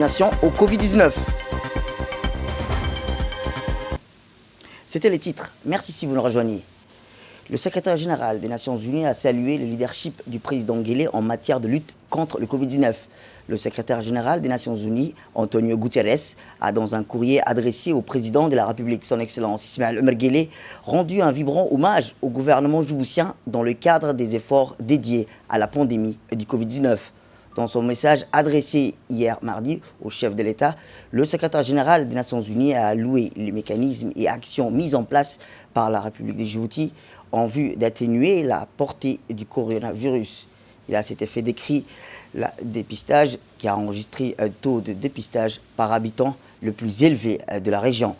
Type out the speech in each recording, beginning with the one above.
Au Covid-19. C'était les titres. Merci si vous nous rejoignez. Le secrétaire général des Nations Unies a salué le leadership du président Guelleh en matière de lutte contre le Covid-19. Le secrétaire général des Nations Unies, Antonio Guterres, a dans un courrier adressé au président de la République, son Excellence Ismaël Omar Guelleh, rendu un vibrant hommage au gouvernement djiboutien dans le cadre des efforts dédiés à la pandémie du Covid-19. Dans son message adressé hier mardi au chef de l'État, le secrétaire général des Nations Unies a loué les mécanismes et actions mis en place par la République de Djibouti en vue d'atténuer la portée du coronavirus. Il a à cet effet décrit le dépistage qui a enregistré un taux de dépistage par habitant le plus élevé de la région,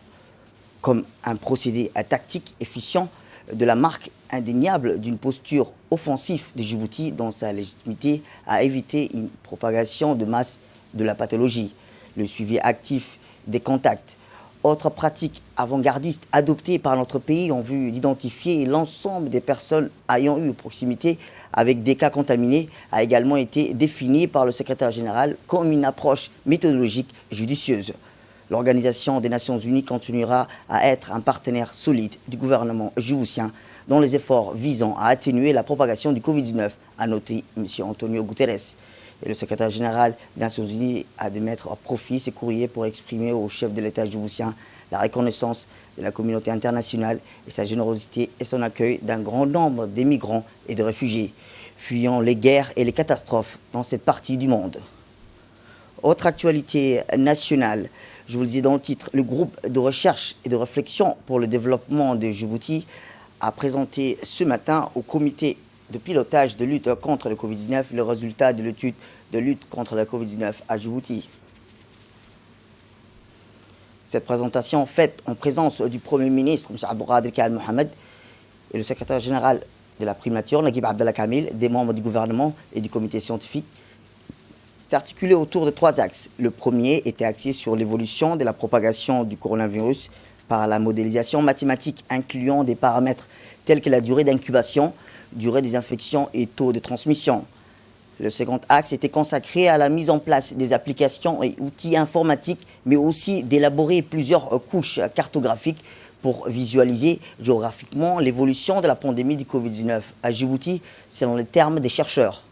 comme un procédé tactique efficient de la marque indéniable d'une posture offensive de Djibouti dans sa légitimité à éviter une propagation de masse de la pathologie, le suivi actif des contacts. Autre pratique avant-gardiste adoptée par notre pays en vue d'identifier l'ensemble des personnes ayant eu proximité avec des cas contaminés a également été définie par le secrétaire général comme une approche méthodologique judicieuse. L'Organisation des Nations Unies continuera à être un partenaire solide du gouvernement djiboutien dans les efforts visant à atténuer la propagation du Covid-19, a noté M. Antonio Guterres. Et le secrétaire général des Nations Unies a de mettre à profit ses courriers pour exprimer au chef de l'État djiboutien la reconnaissance de la communauté internationale et sa générosité et son accueil d'un grand nombre de migrants et de réfugiés, fuyant les guerres et les catastrophes dans cette partie du monde. Autre actualité nationale, je vous le disais dans le titre, le groupe de recherche et de réflexion pour le développement de Djibouti a présenté ce matin au comité de pilotage de lutte contre le Covid-19 le résultat de l'étude de lutte contre le Covid-19 à Djibouti. Cette présentation faite en présence du Premier ministre, M. Abdelkader Kal Mohamed, et le secrétaire général de la primature, Naguib Abdallah Kamil, des membres du gouvernement et du comité scientifique, s'articulait autour de trois axes. Le premier était axé sur l'évolution de la propagation du coronavirus par la modélisation mathématique incluant des paramètres tels que la durée d'incubation, durée des infections et taux de transmission. Le second axe était consacré à la mise en place des applications et outils informatiques, mais aussi d'élaborer plusieurs couches cartographiques pour visualiser géographiquement l'évolution de la pandémie du Covid-19 à Djibouti, selon les termes des chercheurs.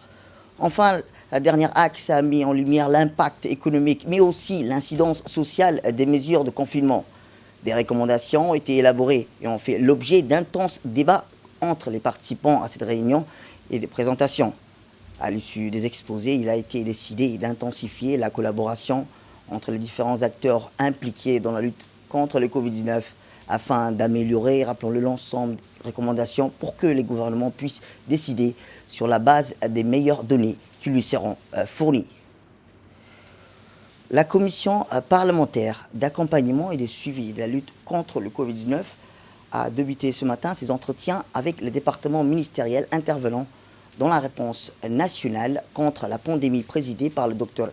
Enfin, la dernière axe a mis en lumière l'impact économique, mais aussi l'incidence sociale des mesures de confinement. Des recommandations ont été élaborées et ont fait l'objet d'intenses débats entre les participants à cette réunion et des présentations. À l'issue des exposés, il a été décidé d'intensifier la collaboration entre les différents acteurs impliqués dans la lutte contre le Covid-19 afin d'améliorer, rappelons-le, l'ensemble des recommandations pour que les gouvernements puissent décider sur la base des meilleures données qui lui seront fournies. La commission parlementaire d'accompagnement et de suivi de la lutte contre le Covid-19 a débuté ce matin ses entretiens avec les départements ministériels intervenant dans la réponse nationale contre la pandémie présidée par le Dr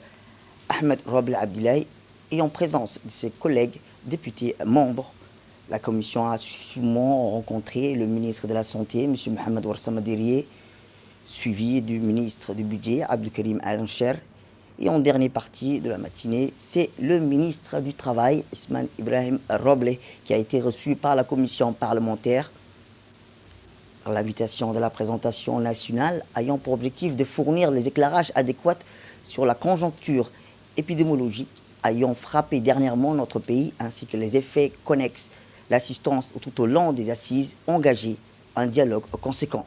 Ahmed Roble Abdillahi et en présence de ses collègues députés membres. La commission a successivement rencontré le ministre de la Santé, M. Mohamed Ouarsama Diriye, suivi du ministre du Budget, Abdelkarim Adencher, et en dernière partie de la matinée, c'est le ministre du Travail, Ismaël Ibrahim Roble, qui a été reçu par la commission parlementaire à l'invitation de la présentation nationale ayant pour objectif de fournir les éclairages adéquats sur la conjoncture épidémiologique ayant frappé dernièrement notre pays ainsi que les effets connexes, l'assistance tout au long des assises engagées, un dialogue conséquent.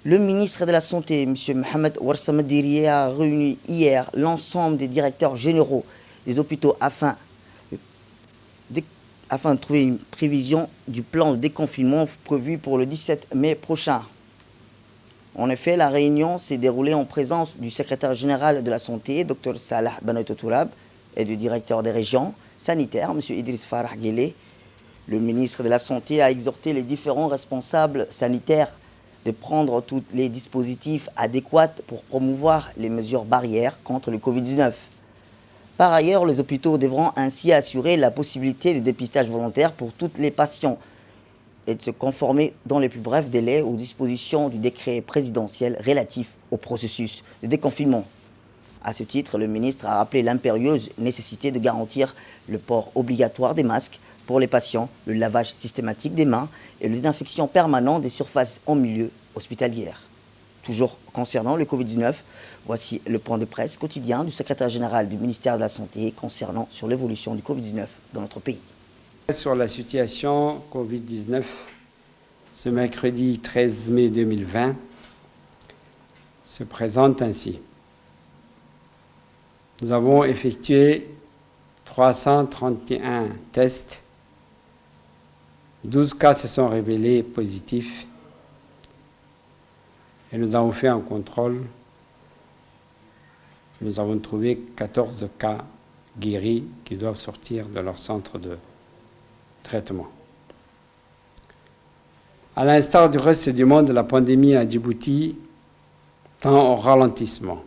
Le ministre de la Santé, M. Mohamed Ouarsama Diriye, a réuni hier l'ensemble des directeurs généraux des hôpitaux afin de trouver une prévision du plan de déconfinement prévu pour le 17 mai prochain. En effet, la réunion s'est déroulée en présence du secrétaire général de la Santé, Dr Salah Benoît Tourab, et du directeur des régions sanitaires, M. Idriss Farah Guelleh. Le ministre de la Santé a exhorté les différents responsables sanitaires de prendre tous les dispositifs adéquats pour promouvoir les mesures barrières contre le Covid-19. Par ailleurs, les hôpitaux devront ainsi assurer la possibilité de dépistage volontaire pour tous les patients et de se conformer dans les plus brefs délais aux dispositions du décret présidentiel relatif au processus de déconfinement. À ce titre, le ministre a rappelé l'impérieuse nécessité de garantir le port obligatoire des masques pour les patients, le lavage systématique des mains et la désinfection permanente des surfaces en milieu hospitalier. Toujours concernant le Covid-19, voici le point de presse quotidien du secrétaire général du ministère de la Santé concernant sur l'évolution du Covid-19 dans notre pays. Sur la situation Covid-19, ce mercredi 13 mai 2020 se présente ainsi. Nous avons effectué 331 tests. 12 cas se sont révélés positifs et nous avons fait un contrôle. Nous avons trouvé 14 cas guéris qui doivent sortir de leur centre de traitement. À l'instar du reste du monde, la pandémie à Djibouti tend au ralentissement.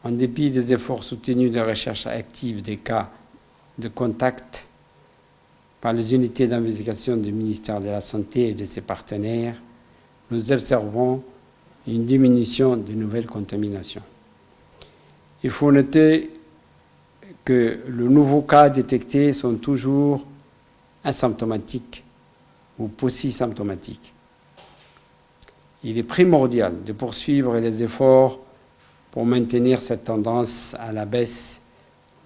En dépit des efforts soutenus de recherche active des cas de contact par les unités d'investigation du ministère de la Santé et de ses partenaires, nous observons une diminution de nouvelles contaminations. Il faut noter que les nouveaux cas détectés sont toujours asymptomatiques ou paucisymptomatiques. Il est primordial de poursuivre les efforts pour maintenir cette tendance à la baisse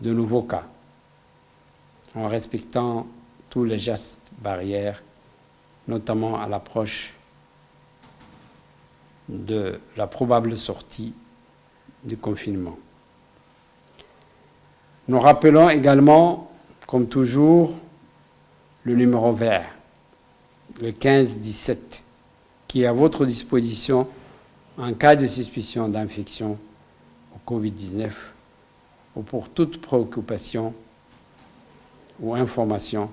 de nouveaux cas, en respectant tous les gestes barrières, notamment à l'approche de la probable sortie du confinement. Nous rappelons également, comme toujours, le numéro vert, le 1517, qui est à votre disposition en cas de suspicion d'infection au Covid-19 ou pour toute préoccupation ou information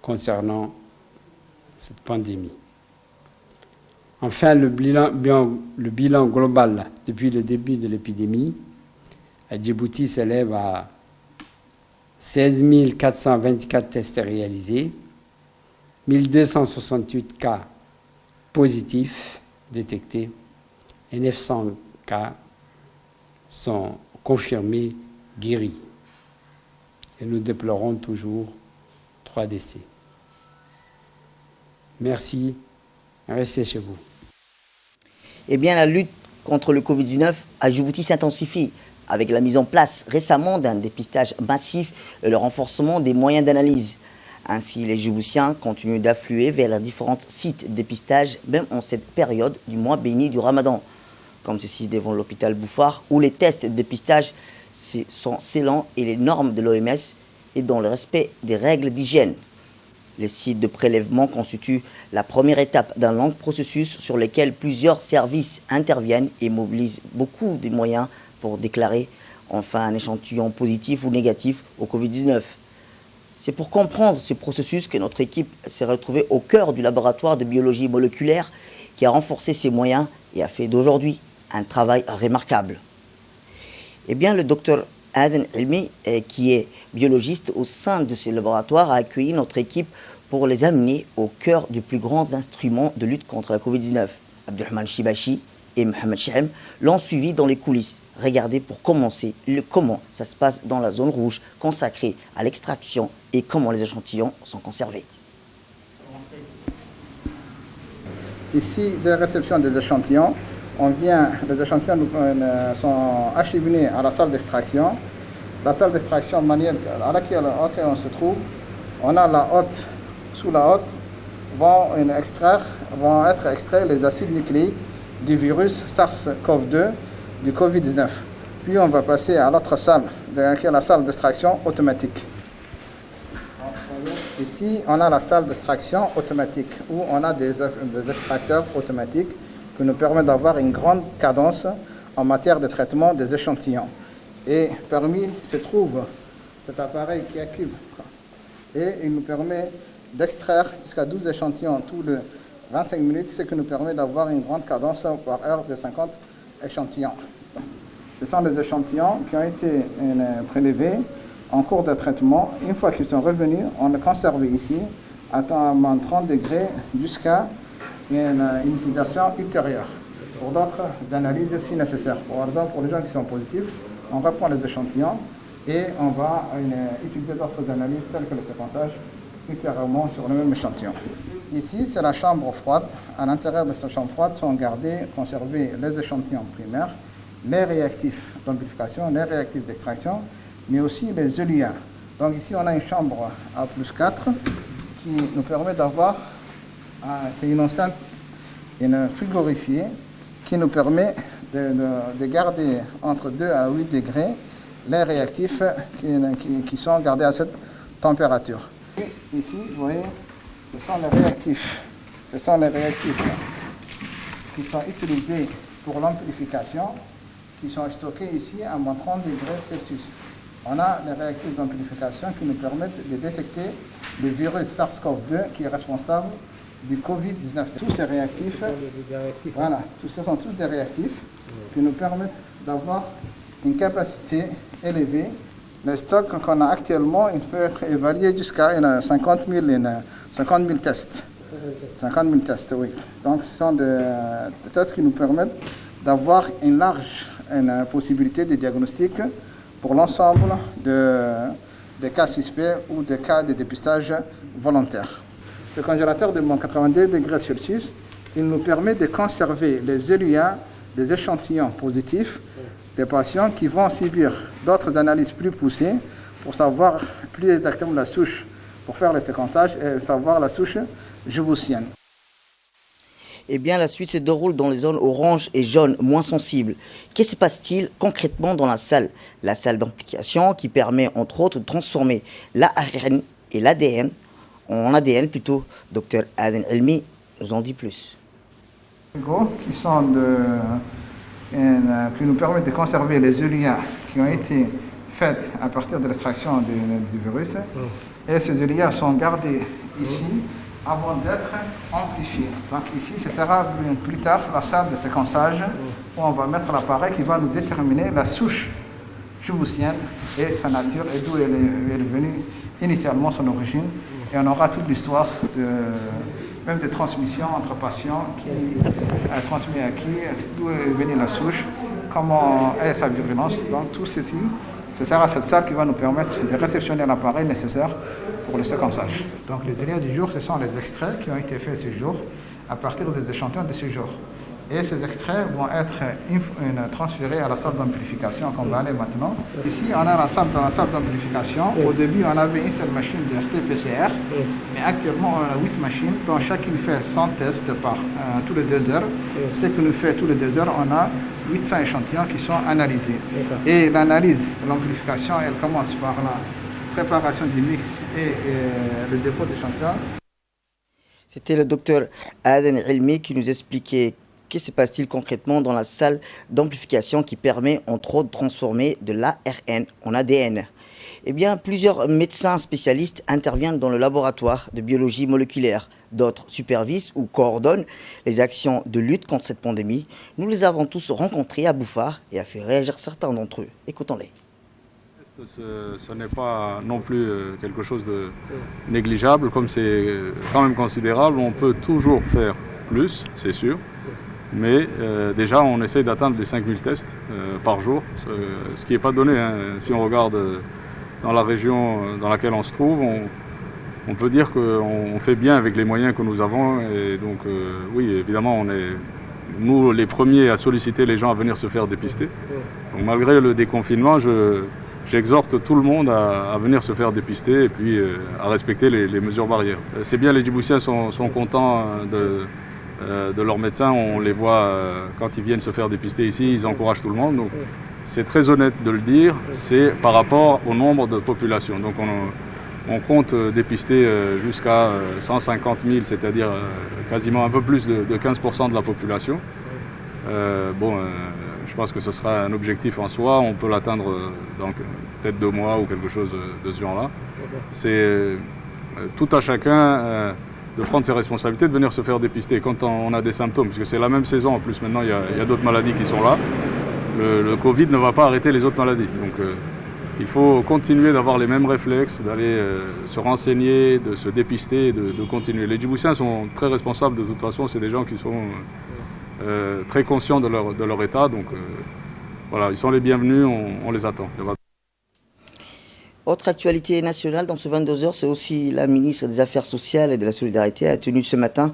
concernant cette pandémie. Enfin, le bilan global depuis le début de l'épidémie à Djibouti s'élève à 16 424 tests réalisés, 1268 cas positifs détectés et 900 cas sont confirmés guéris. Et nous déplorons toujours 3 décès. Merci. Restez chez vous. Eh bien, la lutte contre le Covid-19 à Djibouti s'intensifie avec la mise en place récemment d'un dépistage massif et le renforcement des moyens d'analyse. Ainsi, les Djiboutiens continuent d'affluer vers les différents sites de dépistage, même en cette période du mois béni du Ramadan, comme ceci devant l'hôpital Bouffard, où les tests de dépistage sont selon les normes de l'OMS et dans le respect des règles d'hygiène. Les sites de prélèvement constituent la première étape d'un long processus sur lequel plusieurs services interviennent et mobilisent beaucoup de moyens pour déclarer enfin un échantillon positif ou négatif au Covid-19. C'est pour comprendre ce processus que notre équipe s'est retrouvée au cœur du laboratoire de biologie moléculaire qui a renforcé ses moyens et a fait d'aujourd'hui un travail remarquable. Eh bien, le docteur Aden Elmi, qui est biologiste au sein de ce laboratoire, a accueilli notre équipe pour les amener au cœur des plus grands instruments de lutte contre la Covid-19. Abdelrahman Shibachi et Mohamed Chahem l'ont suivi dans les coulisses. Regardez pour commencer comment ça se passe dans la zone rouge consacrée à l'extraction et comment les échantillons sont conservés. Ici, de réception des échantillons, les échantillons sont acheminés à la salle d'extraction. La salle d'extraction manuelle à laquelle on se trouve, on a la hotte. Sous la hotte vont être extraits les acides nucléiques du virus SARS-CoV-2 du Covid-19. Puis on va passer à l'autre salle, qui est la salle d'extraction automatique. Ici, on a la salle d'extraction automatique où on a des extracteurs automatiques qui nous permettent d'avoir une grande cadence en matière de traitement des échantillons. Et parmi se trouve cet appareil qui accube. Et il nous permet d'extraire jusqu'à 12 échantillons tous les 25 minutes, ce qui nous permet d'avoir une grande cadence par heure de 50 échantillons. Ce sont les échantillons qui ont été prélevés en cours de traitement. Une fois qu'ils sont revenus, on les conserve ici à 30 degrés jusqu'à une utilisation ultérieure. pour d'autres analyses si nécessaire. Par exemple, pour les gens qui sont positifs, on reprend les échantillons et on va utiliser d'autres analyses telles que le séquençage ultérieurement sur le même échantillon. Ici, c'est la chambre froide. À l'intérieur de cette chambre froide sont conservés les échantillons primaires, les réactifs d'amplification, les réactifs d'extraction, mais aussi les éluins. Donc ici, on a une chambre à +4 qui nous permet d'avoir, c'est une enceinte, une frigorifiée qui nous permet de garder entre 2 à 8 degrés les réactifs qui sont gardés à cette température. Et ici, vous voyez, ce sont les réactifs. Ce sont les réactifs qui sont utilisés pour l'amplification, qui sont stockés ici à moins 30 degrés Celsius. On a les réactifs d'amplification qui nous permettent de détecter le virus SARS-CoV-2 qui est responsable du Covid-19. Tous ces réactifs, voilà, ce sont tous des réactifs qui nous permettent d'avoir une capacité élevée. Le stock qu'on a actuellement, il peut être évalué jusqu'à 50 000 tests. 50 000 tests, oui. Donc, ce sont des tests qui nous permettent d'avoir une large possibilité de diagnostic pour l'ensemble des cas suspects ou des cas de dépistage volontaire. Le congélateur de moins 82 degrés Celsius, il nous permet de conserver les éluins des échantillons positifs des patients qui vont subir d'autres analyses plus poussées pour savoir plus exactement la souche, pour faire le séquençage et savoir la souche djiboutienne. Eh bien, la suite se déroule dans les zones orange et jaune, moins sensibles. Qu'est-ce qui se passe-t-il concrètement dans la salle d'amplification qui permet, entre autres, de transformer l'ARN et l'ADN, en ADN plutôt. Dr Aden Elmi nous en dit plus. Qui nous permettent de conserver les éluins qui ont été faits à partir de l'extraction du virus. Et ces éluins sont gardés ici avant d'être amplifiés. Donc ici, ce sera plus tard la salle de séquençage où on va mettre l'appareil qui va nous déterminer la souche djiboutienne et sa nature et d'où elle est venue initialement, son origine. Et on aura toute l'histoire même des transmissions entre patients, qui a transmis à qui, d'où est venue la souche, comment est sa virulence. Donc tout ceci, ce sera cette salle qui va nous permettre de réceptionner l'appareil nécessaire pour le séquençage. Donc les délais du jour, ce sont les extraits qui ont été faits ce jour à partir des échantillons de ce jour. Et ces extraits vont être transférés à la salle d'amplification qu'on va aller maintenant. Ici, on a dans la salle d'amplification. Au début, on avait une seule machine de RT-PCR, mais actuellement, on a 8 machines, dont chacune fait 100 tests par tous les 2 heures. Ce que nous fait tous les 2 heures, on a 800 échantillons qui sont analysés. Et l'analyse de l'amplification, elle commence par la préparation du mix et le dépôt d'échantillons. C'était le docteur Aden Elmi qui nous expliquait qu'est-ce qui se passe-t-il concrètement dans la salle d'amplification qui permet entre autres de transformer de l'ARN en ADN. Eh bien, plusieurs médecins spécialistes interviennent dans le laboratoire de biologie moléculaire. D'autres supervisent ou coordonnent les actions de lutte contre cette pandémie. Nous les avons tous rencontrés à Bouffar et a fait réagir certains d'entre eux. Écoutons-les. Ce n'est pas non plus quelque chose de négligeable, comme c'est quand même considérable. On peut toujours faire plus, c'est sûr. Mais déjà, on essaye d'atteindre les 5000 tests par jour, ce qui n'est pas donné. Hein. Si on regarde dans la région dans laquelle on se trouve, on peut dire qu'on fait bien avec les moyens que nous avons. Et donc, oui, évidemment, on est nous les premiers à solliciter les gens à venir se faire dépister. Donc, malgré le déconfinement, j'exhorte tout le monde à venir se faire dépister et puis à respecter les mesures barrières. C'est bien, les Djiboutiens sont contents de leurs médecins, on les voit quand ils viennent se faire dépister ici, ils encouragent tout le monde. Donc c'est très honnête de le dire, c'est par rapport au nombre de population. Donc on compte dépister jusqu'à 150 000, c'est-à-dire quasiment un peu plus de 15% de la population. Je pense que ce sera un objectif en soi, on peut l'atteindre dans peut-être 2 mois ou quelque chose de ce genre-là. C'est tout à chacun de prendre ses responsabilités, de venir se faire dépister quand on a des symptômes, parce que c'est la même saison en plus, maintenant il y a d'autres maladies qui sont là. Le Covid ne va pas arrêter les autres maladies, donc il faut continuer d'avoir les mêmes réflexes, d'aller se renseigner, de se dépister, de continuer. Les Djiboutiens sont très responsables de toute façon, c'est des gens qui sont très conscients de leur état. Donc voilà, ils sont les bienvenus, on les attend. Autre actualité nationale dans ce 22h, c'est aussi la ministre des Affaires sociales et de la Solidarité a tenu ce matin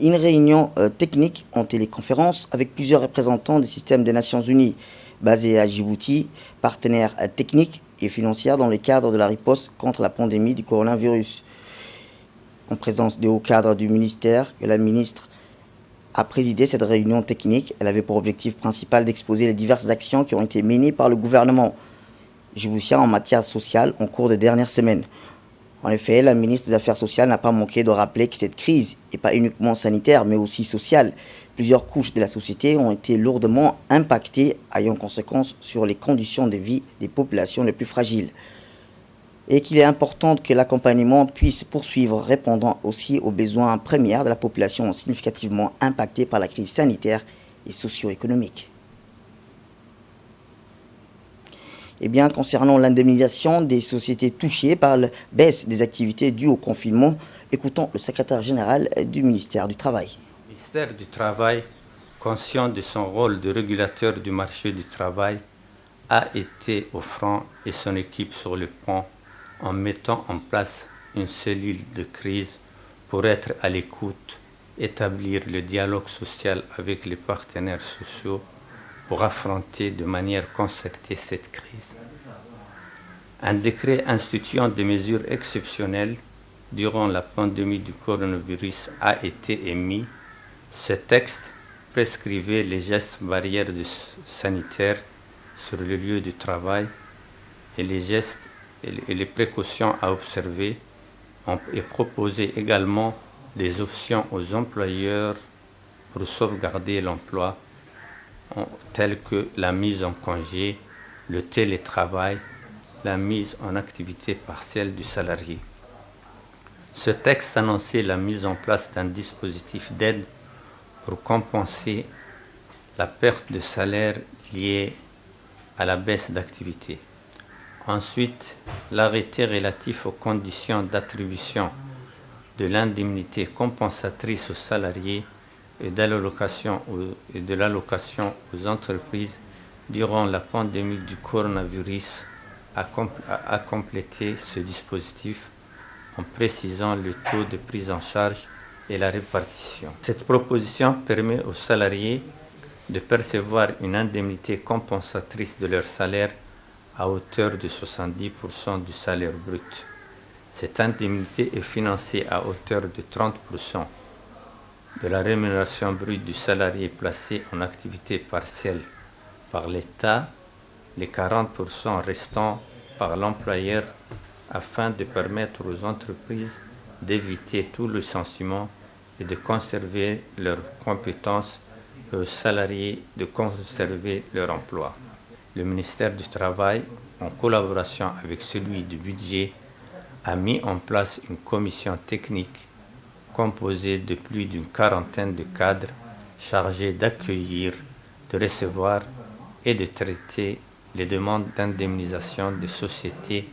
une réunion technique en téléconférence avec plusieurs représentants du système des Nations Unies basés à Djibouti, partenaires techniques et financiers dans le cadre de la riposte contre la pandémie du coronavirus. En présence des hauts cadres du ministère, la ministre a présidé cette réunion technique. Elle avait pour objectif principal d'exposer les diverses actions qui ont été menées par le gouvernement djiboutien en matière sociale en cours des dernières semaines. En effet, la ministre des Affaires sociales n'a pas manqué de rappeler que cette crise n'est pas uniquement sanitaire, mais aussi sociale. Plusieurs couches de la société ont été lourdement impactées, ayant conséquence sur les conditions de vie des populations les plus fragiles. Et qu'il est important que l'accompagnement puisse poursuivre, répondant aussi aux besoins premiers de la population significativement impactée par la crise sanitaire et socio-économique. Eh bien, concernant l'indemnisation des sociétés touchées par la baisse des activités dues au confinement, écoutons le secrétaire général du ministère du Travail. Le ministère du Travail, conscient de son rôle de régulateur du marché du travail, a été au front et son équipe sur le pont en mettant en place une cellule de crise pour être à l'écoute, établir le dialogue social avec les partenaires sociaux pour affronter de manière concertée cette crise. Un décret instituant des mesures exceptionnelles durant la pandémie du coronavirus a été émis. Ce texte prescrivait les gestes barrières sanitaires sur le lieu du travail et les gestes et les précautions à observer et proposait également des options aux employeurs pour sauvegarder l'emploi, telles que la mise en congé, le télétravail, la mise en activité partielle du salarié. Ce texte annonçait la mise en place d'un dispositif d'aide pour compenser la perte de salaire liée à la baisse d'activité. Ensuite, l'arrêté relatif aux conditions d'attribution de l'indemnité compensatrice aux salariés et de l'allocation aux entreprises durant la pandémie du coronavirus a complété ce dispositif en précisant le taux de prise en charge et la répartition. Cette proposition permet aux salariés de percevoir une indemnité compensatrice de leur salaire à hauteur de 70% du salaire brut. Cette indemnité est financée à hauteur de 30% de la rémunération brute du salarié placé en activité partielle par l'État, les 40% restants par l'employeur, afin de permettre aux entreprises d'éviter tout licenciement et de conserver leurs compétences et aux salariés de conserver leur emploi. Le ministère du Travail, en collaboration avec celui du Budget, a mis en place une commission technique composée de plus d'une quarantaine de cadres chargés d'accueillir, de recevoir et de traiter les demandes d'indemnisation des sociétés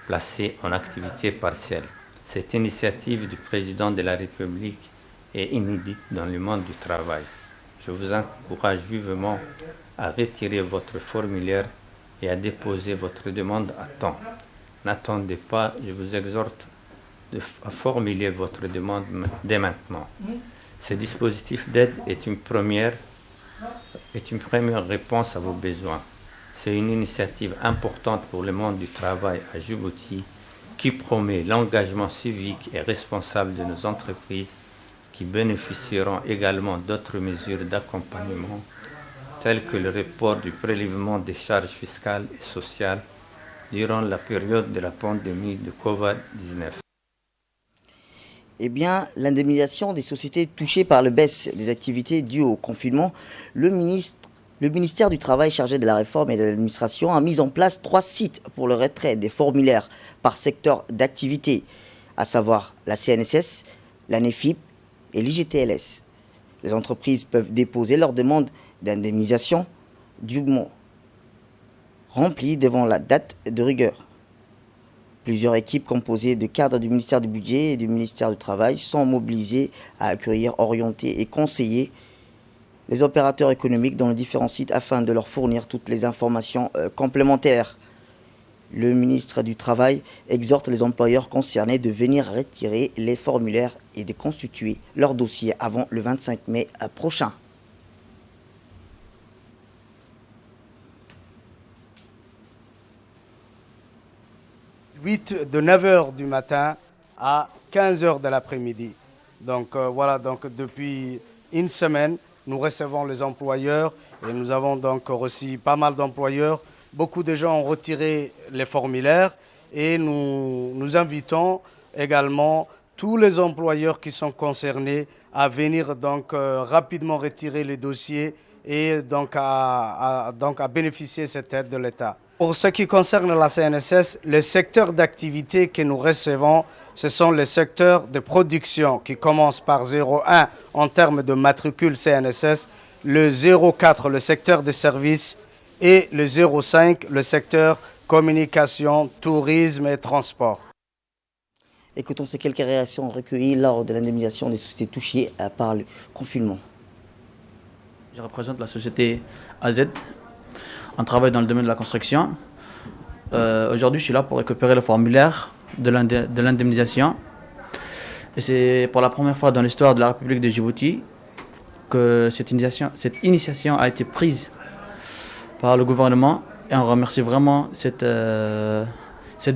placées en activité partielle. Cette initiative du président de la République est inédite dans le monde du travail. Je vous encourage vivement à retirer votre formulaire et à déposer votre demande à temps. N'attendez pas, je vous exhorte à formuler votre demande dès maintenant. Ce dispositif d'aide est une première réponse à vos besoins. C'est une initiative importante pour le monde du travail à Djibouti qui promet l'engagement civique et responsable de nos entreprises qui bénéficieront également d'autres mesures d'accompagnement telles que le report du prélèvement des charges fiscales et sociales durant la période de la pandémie de Covid-19. Eh bien, l'indemnisation des sociétés touchées par la baisse des activités dues au confinement, le ministère du Travail chargé de la réforme et de l'administration a mis en place 3 sites pour le retrait des formulaires par secteur d'activité, à savoir la CNSS, la NEFIP et l'IGTLS. Les entreprises peuvent déposer leur demande d'indemnisation dûment remplie devant la date de rigueur. Plusieurs équipes composées de cadres du ministère du Budget et du ministère du Travail sont mobilisées à accueillir, orienter et conseiller les opérateurs économiques dans les différents sites afin de leur fournir toutes les informations complémentaires. Le ministre du Travail exhorte les employeurs concernés de venir retirer les formulaires et de constituer leur dossier avant le 25 mai prochain. De 9h du matin à 15h de l'après-midi. Donc voilà, donc depuis une semaine, nous recevons les employeurs et nous avons donc reçu pas mal d'employeurs. Beaucoup de gens ont retiré les formulaires et nous invitons également tous les employeurs qui sont concernés à venir donc rapidement retirer les dossiers et donc à bénéficier de cette aide de l'État. Pour ce qui concerne la CNSS, les secteurs d'activité que nous recevons, ce sont les secteurs de production qui commencent par 0,1 en termes de matricule CNSS, le 0,4 le secteur des services et le 0,5 le secteur communication, tourisme et transport. Écoutons ces quelques réactions recueillies lors de l'indemnisation des sociétés touchées par le confinement. Je représente la société AZ. On travaille dans le domaine de la construction. Aujourd'hui, je suis là pour récupérer le formulaire de l'indemnisation. Et c'est pour la première fois dans l'histoire de la République de Djibouti que cette initiation a été prise par le gouvernement. Et on remercie vraiment cette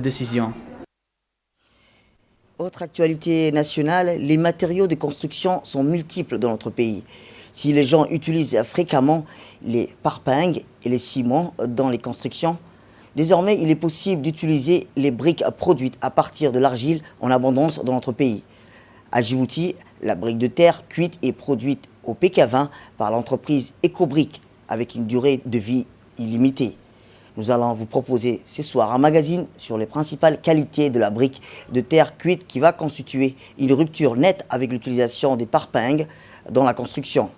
décision. Autre actualité nationale, les matériaux de construction sont multiples dans notre pays. Si les gens utilisent fréquemment les parpaings et les ciments dans les constructions, désormais il est possible d'utiliser les briques produites à partir de l'argile en abondance dans notre pays. À Djibouti, la brique de terre cuite est produite au PK20 par l'entreprise Ecobrick avec une durée de vie illimitée. Nous allons vous proposer ce soir un magazine sur les principales qualités de la brique de terre cuite qui va constituer une rupture nette avec l'utilisation des parpaings dans la construction.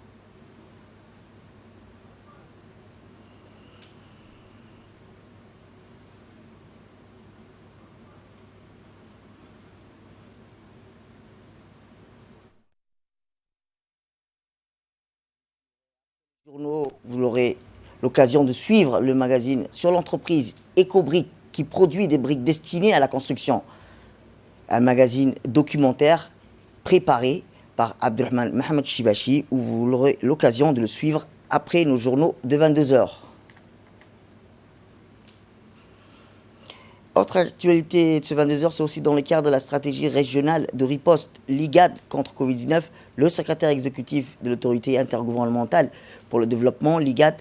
Vous aurez l'occasion de suivre le magazine sur l'entreprise Ecobrick qui produit des briques destinées à la construction. Un magazine documentaire préparé par Abdelrahman Mohamed Chibachi où vous aurez l'occasion de le suivre après nos journaux de 22h. Autre actualité de ce 22h, c'est aussi dans le cadre de la stratégie régionale de riposte LIGAD contre Covid-19. Le secrétaire exécutif de l'autorité intergouvernementale pour le développement, LIGAD,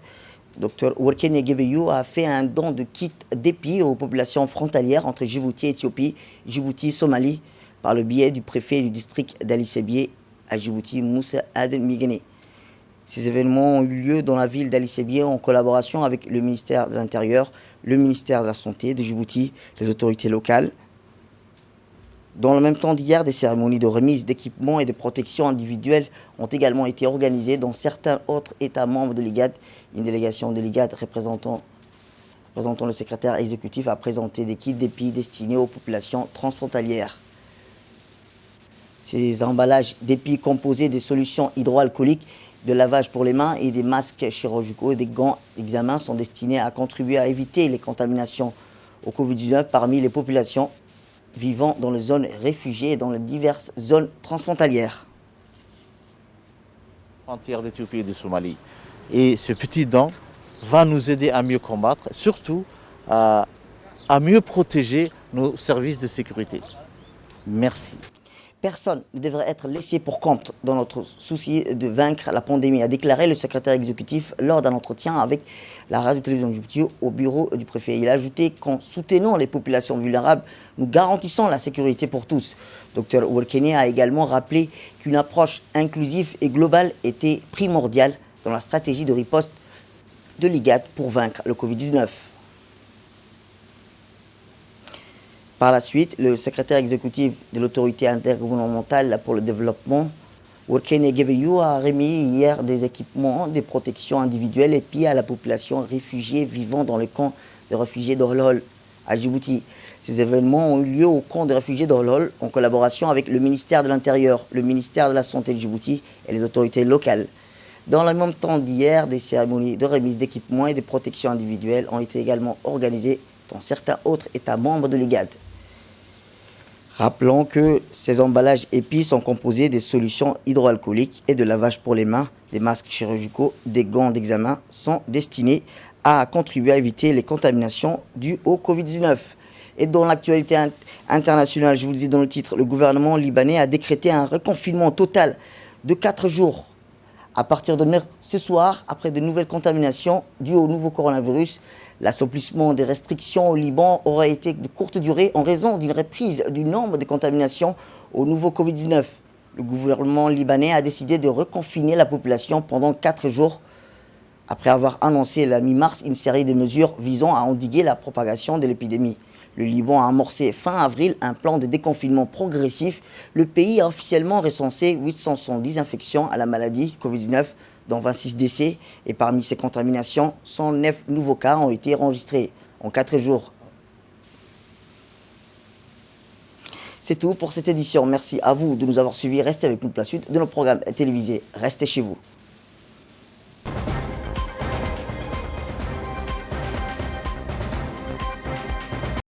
Dr Workene Gebeyu, a fait un don de kits d'épi aux populations frontalières entre Djibouti et Éthiopie, Djibouti, Somalie, par le biais du préfet du district d'Ali Sébié à Djibouti, Moussa Adel Migene. Ces événements ont eu lieu dans la ville d'Ali Sébié en collaboration avec le ministère de l'Intérieur, le ministère de la Santé de Djibouti, les autorités locales. Dans le même temps d'hier, des cérémonies de remise d'équipements et de protection individuelle ont également été organisées dans certains autres États membres de l'IGAD. Une délégation de l'IGAD représentant le secrétaire exécutif a présenté des kits d'épi destinés aux populations transfrontalières. Ces emballages d'épi composés des solutions hydroalcooliques, de lavage pour les mains et des masques chirurgicaux et des gants d'examen sont destinés à contribuer à éviter les contaminations au Covid-19 parmi les populations vivant dans les zones réfugiées et dans les diverses zones transfrontalières. Frontière d'Éthiopie et de Somalie. Et ce petit don va nous aider à mieux combattre, surtout à mieux protéger nos services de sécurité. Merci. Personne ne devrait être laissé pour compte dans notre souci de vaincre la pandémie, a déclaré le secrétaire exécutif lors d'un entretien avec la radio-télévision de Djibouti au bureau du préfet. Il a ajouté qu'en soutenant les populations vulnérables, nous garantissons la sécurité pour tous. Dr Workene a également rappelé qu'une approche inclusive et globale était primordiale dans la stratégie de riposte de l'IGAD pour vaincre le Covid-19. Par la suite, le secrétaire exécutif de l'autorité intergouvernementale pour le développement, Workene Gebeyu, a remis hier des équipements de protection individuelle et puis à la population réfugiée vivant dans le camp de réfugiés d'Orlol à Djibouti. Ces événements ont eu lieu au camp de réfugiés d'Orlol en collaboration avec le ministère de l'Intérieur, le ministère de la Santé de Djibouti et les autorités locales. Dans le même temps d'hier, des cérémonies de remise d'équipements et de protection individuelle ont été également organisées dans certains autres États membres de l'IGAD. Rappelons que ces emballages épis sont composés des solutions hydroalcooliques et de lavage pour les mains, des masques chirurgicaux, des gants d'examen sont destinés à contribuer à éviter les contaminations dues au Covid-19. Et dans l'actualité internationale, je vous le dis dans le titre, le gouvernement libanais a décrété un reconfinement total de 4 jours. À partir de ce soir, après de nouvelles contaminations dues au nouveau coronavirus, l'assouplissement des restrictions au Liban aurait été de courte durée en raison d'une reprise du nombre de contaminations au nouveau Covid-19. Le gouvernement libanais a décidé de reconfiner la population pendant 4 jours, après avoir annoncé la mi-mars une série de mesures visant à endiguer la propagation de l'épidémie. Le Liban a amorcé fin avril un plan de déconfinement progressif. Le pays a officiellement recensé 870 infections à la maladie Covid-19, dont 26 décès. Et parmi ces contaminations, 109 nouveaux cas ont été enregistrés en 4 jours. C'est tout pour cette édition. Merci à vous de nous avoir suivis. Restez avec nous pour la suite de nos programmes télévisés. Restez chez vous.